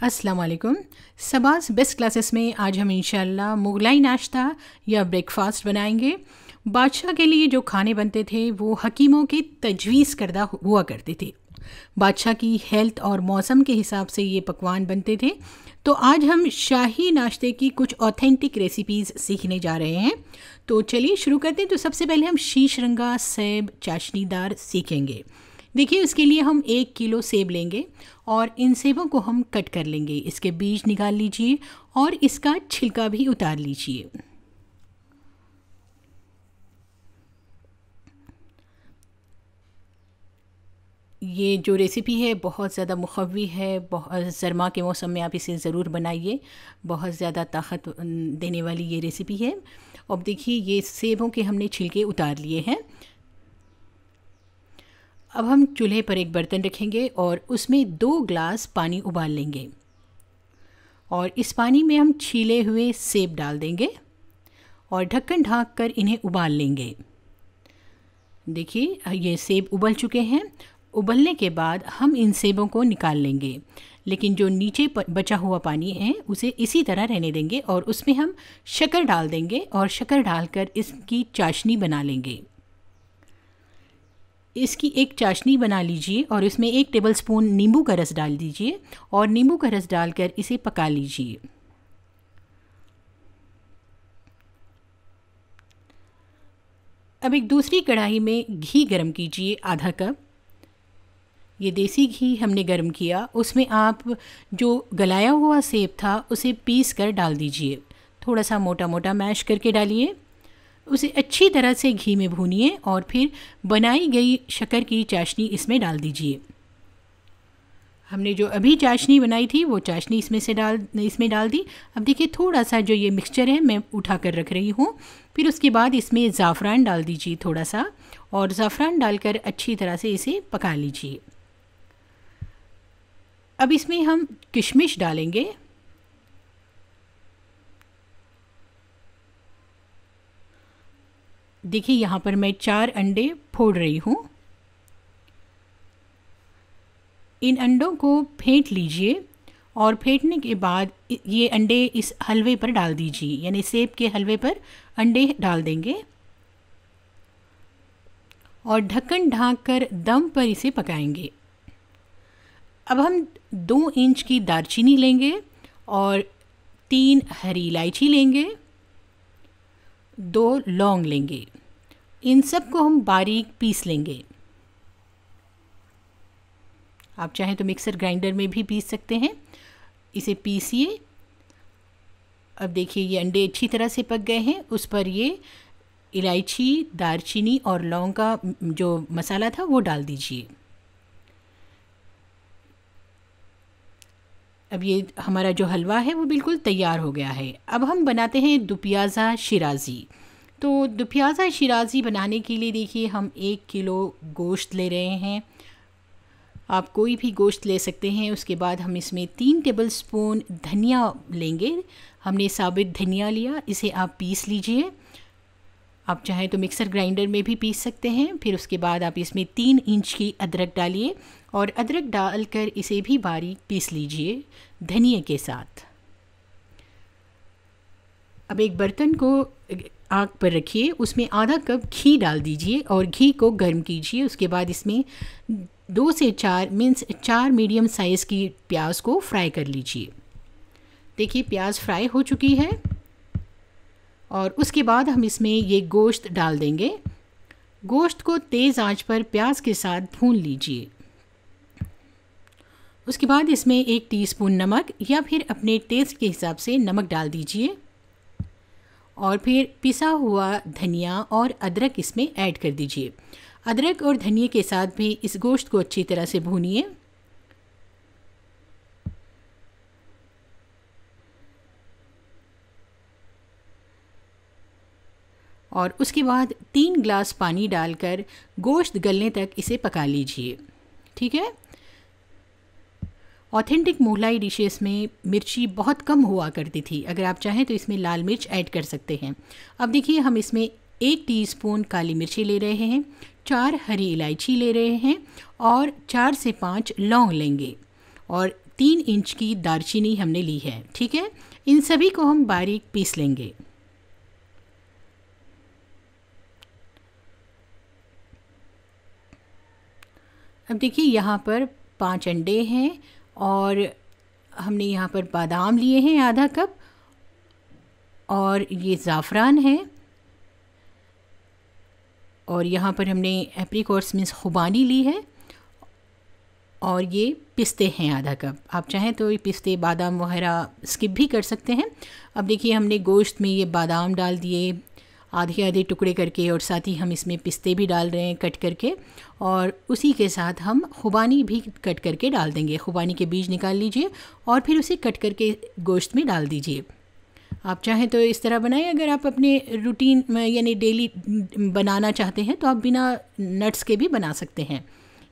अस्सलाम वालेकुम। सबास best classes में आज हम इंशाल्लाह मुगलाई नाश्ता या ब्रेकफास्ट बनाएंगे। बादशाह के लिए जो खाने बनते थे वो हकीमों की तजवीज़ करदा हुआ करते थे। बादशाह की हेल्थ और मौसम के हिसाब से ये पकवान बनते थे। तो आज हम शाही नाश्ते की कुछ ऑथेंटिक रेसिपीज़ सीखने जा रहे हैं। तो चलिए शुरू करते हैं। तो सबसे पहले हम शीशरंगा सेब चाशनीदार सीखेंगे। देखिए, इसके लिए हम 1 किलो सेब लेंगे और इन सेबों को हम कट कर लेंगे। इसके बीज निकाल लीजिए और इसका छिलका भी उतार लीजिए। ये जो रेसिपी है बहुत ज़्यादा मुखव्वी है। बहुत सरमा के मौसम में आप इसे ज़रूर बनाइए। बहुत ज़्यादा ताकत देने वाली ये रेसिपी है। अब देखिए, ये सेबों के हमने छिलके उतार लिए हैं। अब हम चूल्हे पर एक बर्तन रखेंगे और उसमें 2 ग्लास पानी उबाल लेंगे और इस पानी में हम छीले हुए सेब डाल देंगे और ढक्कन ढाँक कर इन्हें उबाल लेंगे। देखिए, ये सेब उबल चुके हैं। उबलने के बाद हम इन सेबों को निकाल लेंगे, लेकिन जो नीचे बचा हुआ पानी है उसे इसी तरह रहने देंगे और उसमें हम शक्कर डाल देंगे और शक्कर डालकर इसकी चाशनी बना लेंगे। इसकी एक चाशनी बना लीजिए और इसमें 1 टेबलस्पून नींबू का रस डाल दीजिए और नींबू का रस डालकर इसे पका लीजिए। अब एक दूसरी कढ़ाई में घी गरम कीजिए, आधा कप। ये देसी घी हमने गरम किया। उसमें आप जो गलाया हुआ सेब था उसे पीस कर डाल दीजिए। थोड़ा सा मोटा मोटा मैश करके डालिए। उसे अच्छी तरह से घी में भूनिए और फिर बनाई गई शक्कर की चाशनी इसमें डाल दीजिए। हमने जो अभी चाशनी बनाई थी वो चाशनी इसमें डाल दी। अब देखिए, थोड़ा सा जो ये मिक्सचर है मैं उठा कर रख रही हूँ। फिर उसके बाद इसमें ज़ाफ़रान डाल दीजिए थोड़ा सा, और ज़ाफ़रान डालकर अच्छी तरह से इसे पका लीजिए। अब इसमें हम किशमिश डालेंगे। देखिए, यहाँ पर मैं 4 अंडे फोड़ रही हूँ। इन अंडों को फेंट लीजिए और फेंटने के बाद ये अंडे इस हलवे पर डाल दीजिए, यानी सेब के हलवे पर अंडे डाल देंगे और ढक्कन ढाँक कर दम पर इसे पकाएंगे। अब हम 2 इंच की दालचीनी लेंगे और 3 हरी इलायची लेंगे, 2 लौंग लेंगे। इन सब को हम बारीक पीस लेंगे। आप चाहें तो मिक्सर ग्राइंडर में भी पीस सकते हैं। इसे पीसिए। अब देखिए, ये अंडे अच्छी तरह से पक गए हैं। उस पर ये इलायची, दालचीनी और लौंग का जो मसाला था वो डाल दीजिए। अब ये हमारा जो हलवा है वो बिल्कुल तैयार हो गया है। अब हम बनाते हैं दुपियाज़ा शिराज़ी। तो दुपियाज़ा शिराज़ी बनाने के लिए देखिए, हम 1 किलो गोश्त ले रहे हैं। आप कोई भी गोश्त ले सकते हैं। उसके बाद हम इसमें 3 टेबलस्पून धनिया लेंगे। हमने साबित धनिया लिया, इसे आप पीस लीजिए। आप चाहें तो मिक्सर ग्राइंडर में भी पीस सकते हैं। फिर उसके बाद आप इसमें 3 इंच की अदरक डालिए और अदरक डालकर इसे भी बारीक पीस लीजिए धनिया के साथ। अब एक बर्तन को आग पर रखिए, उसमें आधा कप घी डाल दीजिए और घी को गर्म कीजिए। उसके बाद इसमें 2 से 4 मीडियम साइज़ की प्याज को फ्राई कर लीजिए। देखिए, प्याज फ्राई हो चुकी है और उसके बाद हम इसमें ये गोश्त डाल देंगे। गोश्त को तेज़ आंच पर प्याज के साथ भून लीजिए। उसके बाद इसमें 1 टीस्पून नमक या फिर अपने टेस्ट के हिसाब से नमक डाल दीजिए और फिर पिसा हुआ धनिया और अदरक इसमें ऐड कर दीजिए। अदरक और धनिया के साथ भी इस गोश्त को अच्छी तरह से भूनिए। और उसके बाद 3 ग्लास पानी डालकर गोश्त गलने तक इसे पका लीजिए। ठीक है। ऑथेंटिक मुगलाई डिशेस में मिर्ची बहुत कम हुआ करती थी। अगर आप चाहें तो इसमें लाल मिर्च ऐड कर सकते हैं। अब देखिए, हम इसमें 1 टीस्पून काली मिर्ची ले रहे हैं, 4 हरी इलायची ले रहे हैं और 4 से 5 लौंग लेंगे और 3 इंच की दालचीनी हमने ली है। ठीक है, इन सभी को हम बारीक पीस लेंगे। अब देखिए यहाँ पर 5 अंडे हैं और हमने यहाँ पर बादाम लिए हैं आधा कप, और ये ज़ाफ़रान है, और यहाँ पर हमने एप्रिकॉट्स मीन्स खुबानी ली है, और ये पिस्ते हैं आधा कप। आप चाहें तो ये पिस्ते बादाम वगैरह स्किप भी कर सकते हैं। अब देखिए हमने गोश्त में ये बादाम डाल दिए आधे आधे टुकड़े करके, और साथ ही हम इसमें पिस्ते भी डाल रहे हैं कट करके, और उसी के साथ हम खुबानी भी कट करके डाल देंगे। खुबानी के बीज निकाल लीजिए और फिर उसे कट करके गोश्त में डाल दीजिए। आप चाहें तो इस तरह बनाएं। अगर आप अपने रूटीन में यानी डेली बनाना चाहते हैं तो आप बिना नट्स के भी बना सकते हैं।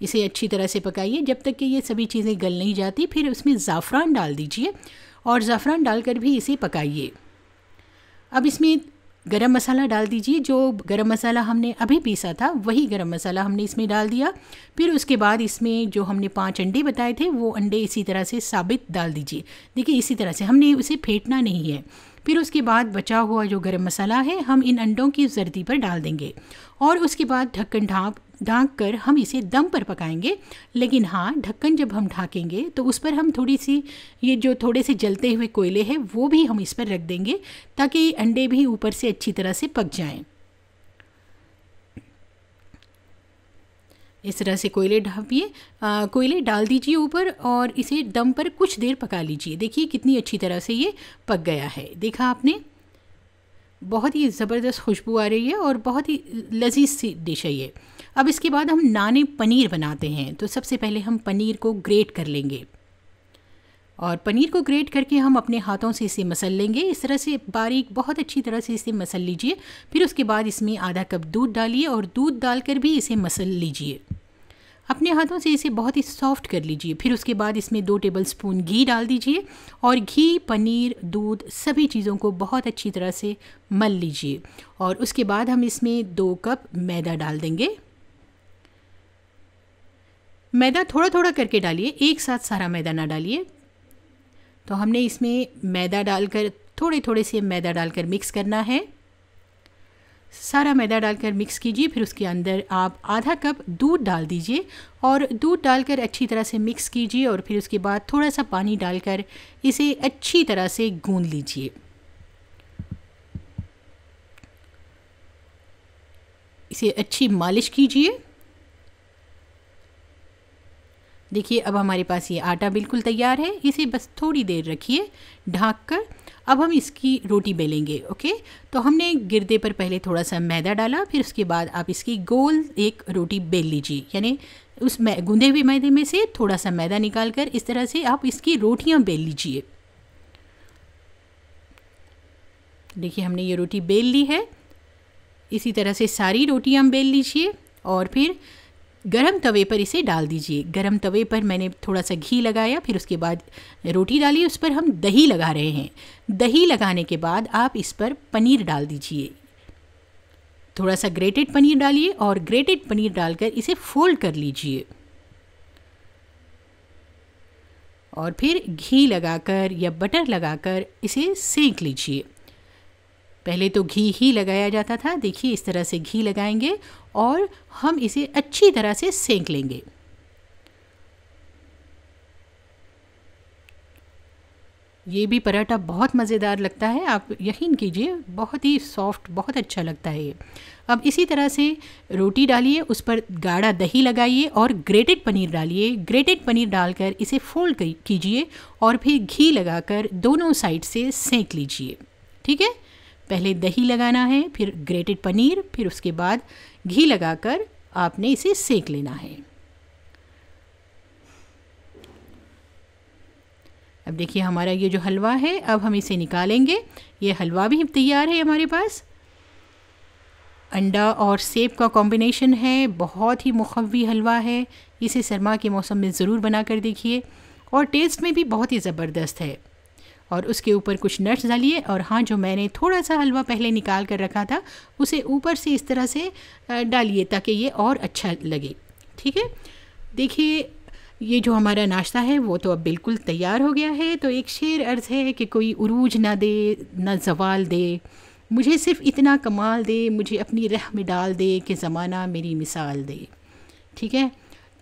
इसे अच्छी तरह से पकाइए जब तक कि ये सभी चीज़ें गल नहीं जाती। फिर उसमें ज़ाफ़रान डाल दीजिए और ज़ाफ़रान डालकर भी इसे पकाइए। अब इसमें गरम मसाला डाल दीजिए। जो गरम मसाला हमने अभी पीसा था वही गरम मसाला हमने इसमें डाल दिया। फिर उसके बाद इसमें जो हमने 5 अंडे बताए थे वो अंडे इसी तरह से साबित डाल दीजिए। देखिए इसी तरह से, हमने उसे फेंटना नहीं है। फिर उसके बाद बचा हुआ जो गरम मसाला है हम इन अंडों की जर्दी पर डाल देंगे, और उसके बाद ढक्कन ढाँक कर हम इसे दम पर पकाएंगे। लेकिन हाँ, ढक्कन जब हम ढाँकेंगे तो उस पर हम थोड़ी सी ये जो थोड़े से जलते हुए कोयले हैं वो भी हम इस पर रख देंगे, ताकि अंडे भी ऊपर से अच्छी तरह से पक जाएं। इस तरह से कोयले ढाँपिए, कोयले डाल दीजिए ऊपर और इसे दम पर कुछ देर पका लीजिए। देखिए कितनी अच्छी तरह से ये पक गया है। देखा आपने, बहुत ही ज़बरदस्त खुशबू आ रही है और बहुत ही लजीज सी डिश है ये। अब इसके बाद हम नाने पनीर बनाते हैं। तो सबसे पहले हम पनीर को ग्रेट कर लेंगे, और पनीर को ग्रेट करके हम अपने हाथों से इसे मसल लेंगे। इस तरह से बारीक, बहुत अच्छी तरह से इसे मसल लीजिए। फिर उसके बाद इसमें आधा कप दूध डालिए और दूध डालकर भी इसे मसल लीजिए। अपने हाथों से इसे बहुत ही सॉफ्ट कर लीजिए। फिर उसके बाद इसमें 2 टेबलस्पून घी डाल दीजिए, और घी, पनीर, दूध सभी चीज़ों को बहुत अच्छी तरह से मल लीजिए। और उसके बाद हम इसमें 2 कप मैदा डाल देंगे। मैदा थोड़ा थोड़ा करके डालिए, एक साथ सारा मैदा ना डालिए। तो हमने इसमें मैदा डालकर, थोड़े थोड़े से मैदा डालकर मिक्स करना है। सारा मैदा डालकर मिक्स कीजिए। फिर उसके अंदर आप आधा कप दूध डाल दीजिए, और दूध डालकर अच्छी तरह से मिक्स कीजिए। और फिर उसके बाद थोड़ा सा पानी डालकर इसे अच्छी तरह से गूंद लीजिए। इसे अच्छी मालिश कीजिए। देखिए अब हमारे पास ये आटा बिल्कुल तैयार है। इसे बस थोड़ी देर रखिए ढक कर। अब हम इसकी रोटी बेलेंगे। ओके, तो हमने गिरदे पर पहले थोड़ा सा मैदा डाला, फिर उसके बाद आप इसकी गोल एक रोटी बेल लीजिए। यानी उस गूंदे हुए मैदे में से थोड़ा सा मैदा निकाल कर इस तरह से आप इसकी रोटियां बेल लीजिए। देखिए हमने ये रोटी बेल ली है। इसी तरह से सारी रोटियां बेल लीजिए और फिर गरम तवे पर इसे डाल दीजिए। गरम तवे पर मैंने थोड़ा सा घी लगाया, फिर उसके बाद रोटी डाली। उस पर हम दही लगा रहे हैं। दही लगाने के बाद आप इस पर पनीर डाल दीजिए। थोड़ा सा ग्रेटेड पनीर डालिए और ग्रेटेड पनीर डालकर इसे फोल्ड कर लीजिए, और फिर घी लगाकर या बटर लगाकर इसे सेंक लीजिए। पहले तो घी ही लगाया जाता था। देखिए इस तरह से घी लगाएंगे और हम इसे अच्छी तरह से सेंक लेंगे। ये भी पराठा बहुत मज़ेदार लगता है, आप यकीन कीजिए, बहुत ही सॉफ्ट, बहुत अच्छा लगता है ये। अब इसी तरह से रोटी डालिए, उस पर गाढ़ा दही लगाइए और ग्रेटेड पनीर डालिए। ग्रेटेड पनीर डालकर इसे फोल्ड कीजिए और फिर घी लगाकर दोनों साइड से सेंक लीजिए। ठीक है, पहले दही लगाना है, फिर ग्रेटेड पनीर, फिर उसके बाद घी लगाकर आपने इसे सेंक लेना है। अब देखिए हमारा ये जो हलवा है, अब हम इसे निकालेंगे। ये हलवा भी तैयार है हमारे पास। अंडा और सेब का कॉम्बिनेशन है, बहुत ही मुखव्वी हलवा है। इसे सरमा के मौसम में ज़रूर बना कर देखिए, और टेस्ट में भी बहुत ही ज़बरदस्त है। और उसके ऊपर कुछ नट्स डालिए। और हाँ, जो मैंने थोड़ा सा हलवा पहले निकाल कर रखा था उसे ऊपर से इस तरह से डालिए ताकि ये और अच्छा लगे। ठीक है, देखिए ये जो हमारा नाश्ता है वो तो अब बिल्कुल तैयार हो गया है। तो एक शेर अर्ज़ है कि कोई उरूज ना दे ना ज़वाल दे, मुझे सिर्फ़ इतना कमाल दे, मुझे अपनी राह में डाल दे कि ज़माना मेरी मिसाल दे। ठीक है,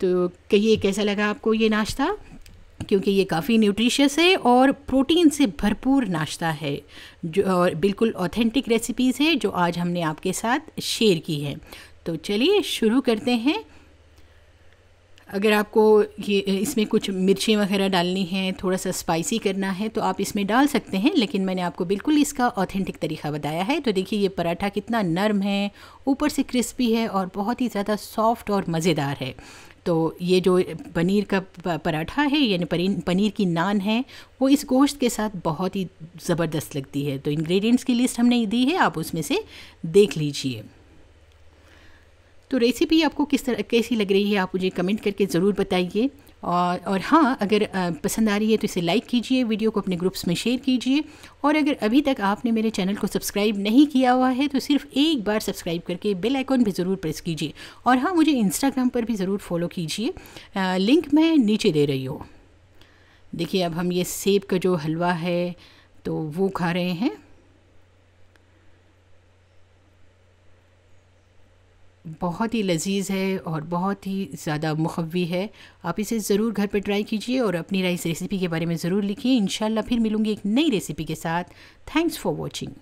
तो कहिए कैसा लगा आपको ये नाश्ता, क्योंकि ये काफ़ी न्यूट्रिशियस है और प्रोटीन से भरपूर नाश्ता है, जो और बिल्कुल ऑथेंटिक रेसिपीज़ है जो आज हमने आपके साथ शेयर की है। तो चलिए शुरू करते हैं। अगर आपको ये इसमें कुछ मिर्चें वगैरह डालनी हैं, थोड़ा सा स्पाइसी करना है तो आप इसमें डाल सकते हैं, लेकिन मैंने आपको बिल्कुल इसका ऑथेंटिक तरीका बताया है। तो देखिए ये पराठा कितना नरम है, ऊपर से क्रिस्पी है और बहुत ही ज़्यादा सॉफ्ट और मज़ेदार है। तो ये जो पनीर का पराठा है यानी पनीर की नान है, वो इस गोश्त के साथ बहुत ही ज़बरदस्त लगती है। तो इंग्रेडिएंट्स की लिस्ट हमने दी है, आप उसमें से देख लीजिए। तो रेसिपी आपको किस तरह कैसी लग रही है आप मुझे कमेंट करके ज़रूर बताइए। और हाँ, अगर पसंद आ रही है तो इसे लाइक कीजिए, वीडियो को अपने ग्रुप्स में शेयर कीजिए। और अगर अभी तक आपने मेरे चैनल को सब्सक्राइब नहीं किया हुआ है तो सिर्फ एक बार सब्सक्राइब करके बेल आइकॉन भी ज़रूर प्रेस कीजिए। और हाँ, मुझे इंस्टाग्राम पर भी ज़रूर फॉलो कीजिए, लिंक मैं नीचे दे रही हूँ। देखिए अब हम ये सेब का जो हलवा है तो वो खा रहे हैं। बहुत ही लजीज है और बहुत ही ज़्यादा मुखव्वी है। आप इसे ज़रूर घर पर ट्राई कीजिए और अपनी राइस रेसिपी के बारे में ज़रूर लिखिए। इंशाल्लाह फिर मिलूँगी एक नई रेसिपी के साथ। Thanks for watching.